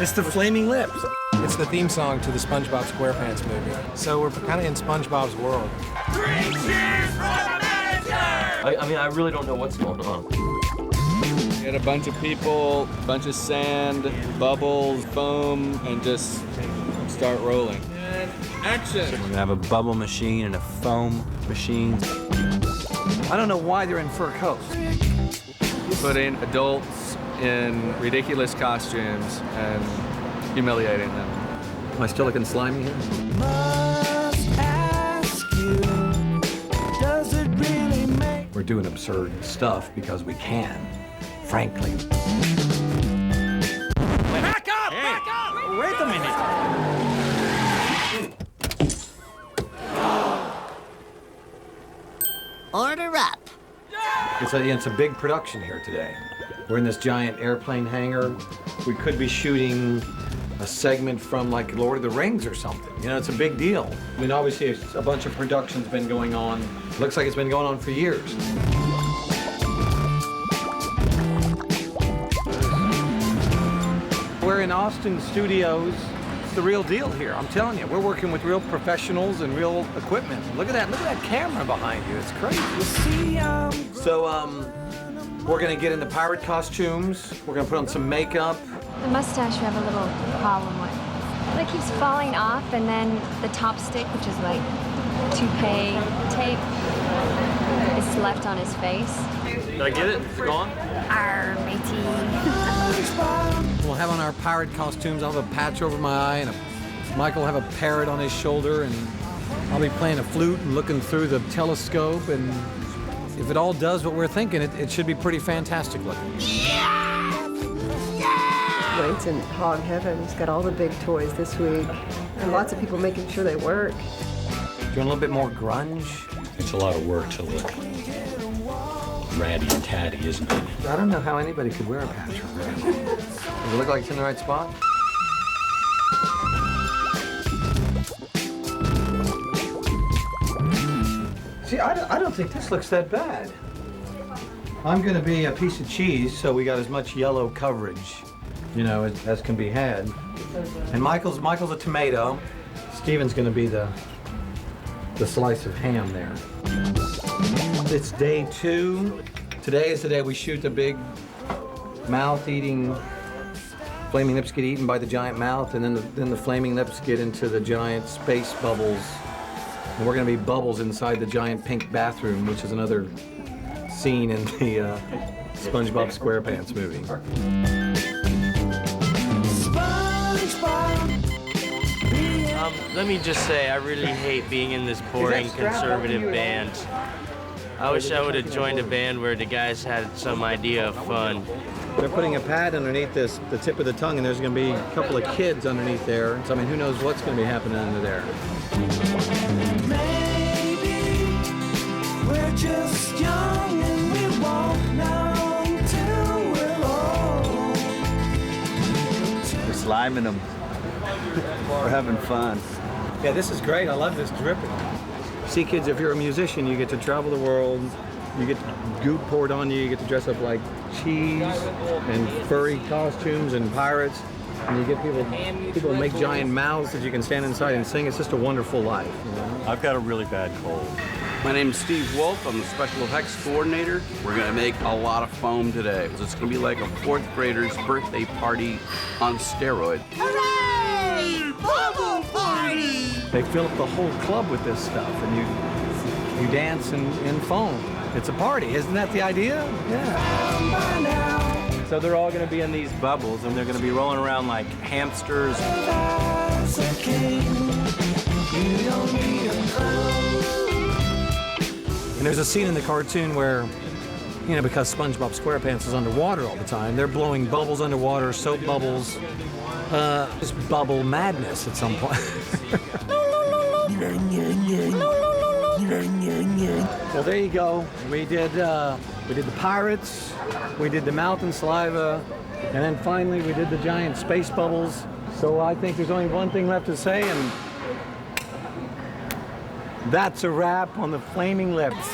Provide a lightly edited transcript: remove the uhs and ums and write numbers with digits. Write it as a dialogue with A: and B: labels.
A: It's the Flaming Lips.
B: It's the theme song to the SpongeBob SquarePants movie. So we're kind of in SpongeBob's world.
C: 3 cheers for the manager!
D: I mean, I really don't know what's going on.
E: We had a bunch of people, a bunch of sand, bubbles, foam, and just start rolling. And action!
A: We're gonna have a bubble machine and a foam machine. I don't know why they're in fur coats.
E: Putting adults in ridiculous costumes and humiliating them.
A: Am I still looking slimy here? We're doing absurd stuff because we can, frankly.
C: Back up! Back up!
A: Wait a minute.
F: Order up.
A: It's a big production here today. We're in this giant airplane hangar. We could be shooting a segment from like Lord of the Rings or something. You know, it's a big deal. I mean, obviously a bunch of production's been going on. Looks like it's been going on for years. We're in Austin Studios. It's the real deal here, I'm telling you. We're working with real professionals and real equipment. Look at that camera behind you, it's crazy. So, we're gonna get in the pirate costumes. We're gonna put on some makeup.
G: The mustache we have a little problem with. It keeps falling off, and then the top stick, which is like toupee tape, is left on his face.
D: Did I get it? Is it gone?
G: Arr, matey.
A: We'll have on our pirate costumes. I'll have a patch over my eye, and Michael will have a parrot on his shoulder, and I'll be playing a flute and looking through the telescope, and if it all does what we're thinking, it should be pretty fantastic looking.
H: Wade's in hog heaven. He's got all the big toys this week, and lots of people making sure they work.
A: Do you want a little bit more grunge?
I: It's a lot of work to look ratty and tatty, isn't it?
A: I don't know how anybody could wear a patch over there. Does it look like it's in the right spot? See, I don't think this looks that bad. I'm gonna be a piece of cheese, so we got as much yellow coverage, you know, as can be had. And Michael's a tomato. Steven's gonna be the slice of ham there. It's day 2. Today is the day we shoot the big mouth-eating. Flaming lips get eaten by the giant mouth, and then the flaming lips get into the giant space bubbles. And we're gonna be bubbles inside the giant pink bathroom, which is another scene in the SpongeBob SquarePants movie.
D: Let me just say, I really hate being in this boring conservative band. I wish I would have joined a band where the guys had some idea of fun.
A: They're putting a pad underneath the tip of the tongue, and there's going to be a couple of kids underneath there. So, I mean, who knows what's going to be happening under there.
C: Maybe we're just young and we won't know till we're old.
E: We're sliming them. We're having fun.
A: Yeah, this is great. I love this dripping. See, kids, if you're a musician, you get to travel the world. You get goop poured on you. You get to dress up like cheese and furry costumes and pirates. And you get people make giant mouths that you can stand inside and sing. It's just a wonderful life. You know?
I: I've got a really bad cold.
J: My name's Steve Wolf. I'm the special effects coordinator. We're gonna make a lot of foam today. It's gonna be like a 4th grader's birthday party on steroids.
F: Hooray! Bubble party!
A: They fill up the whole club with this stuff, and you dance in foam. It's a party, isn't that the idea? Yeah.
E: So they're all going to be in these bubbles, and they're going to be rolling around like hamsters.
A: And there's a scene in the cartoon where, you know, because SpongeBob SquarePants is underwater all the time, they're blowing bubbles underwater, soap bubbles. Just bubble madness at some point. Well, there you go. We did the pirates, we did the mouth and saliva, and then finally we did the giant space bubbles. So I think there's only one thing left to say, and that's a wrap on the Flaming Lips.